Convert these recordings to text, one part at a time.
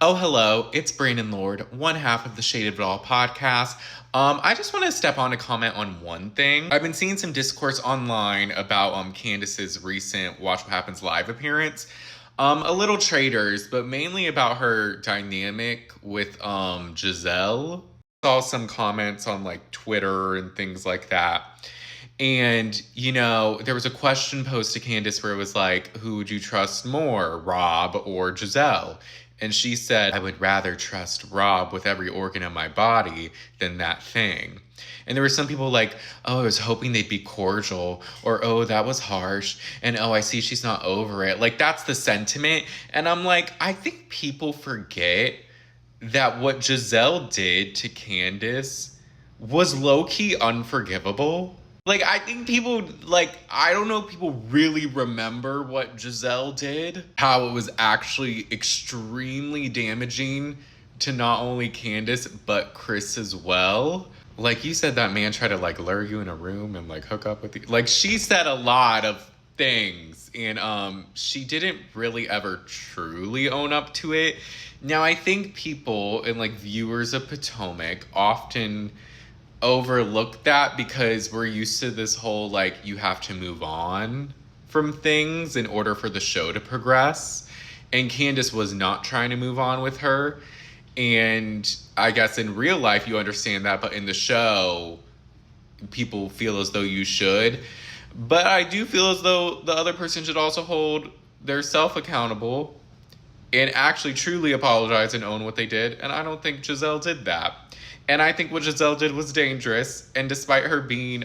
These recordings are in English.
Oh, hello. It's Brandon Lord, one half of the Shaded It All podcast. I just want to step on to comment on one thing. I've been seeing some discourse online about Candace's recent Watch What Happens live appearance. A little traders, but mainly about her dynamic with Giselle. Saw some comments on like Twitter and things like that. And, there was a question posed to Candace where it was like, who would you trust more, Rob or Giselle? And she said, I would rather trust Rob with every organ in my body than that thing. And there were some people like, oh, I was hoping they'd be cordial, or oh, that was harsh, and oh, I see she's not over it. Like, that's the sentiment. And I'm like, I think people forget that what Giselle did to Candace was low key unforgivable. Like, I think people, like, I don't know if people really remember what Giselle did, how it was actually extremely damaging to not only Candace, but Chris as well. Like, you said that man tried to, like, lure you in a room and, like, hook up with you. Like, she said a lot of things, and she didn't really ever truly own up to it. Now, I think people and, like, viewers of Potomac often overlook that because we're used to this whole like you have to move on from things in order for the show to progress. And Candace was not trying to move on with her. And I guess in real life you understand that, but in the show, people feel as though you should. But I do feel as though the other person should also hold their self accountable and actually truly apologize and own what they did. And I don't think Giselle did that. And I think what Giselle did was dangerous. And despite her being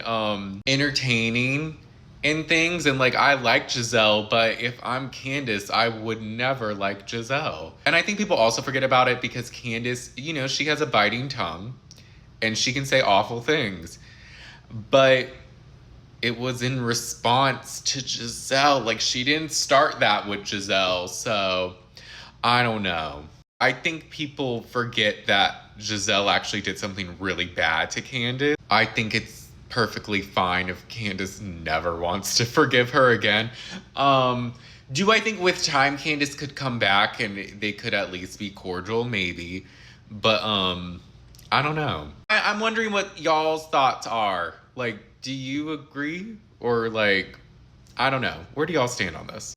entertaining in things, and like I like Giselle, but if I'm Candace, I would never like Giselle. And I think people also forget about it because Candace, she has a biting tongue and she can say awful things. But it was in response to Giselle. Like, she didn't start that with Giselle. So I don't know. I think people forget that Giselle actually did something really bad to Candace. I think it's perfectly fine if Candace never wants to forgive her again. Do I think with time Candace could come back and they could at least be cordial? Maybe. But I don't know. I'm wondering what y'all's thoughts are. Like, do you agree? Or like, I don't know. Where do y'all stand on this?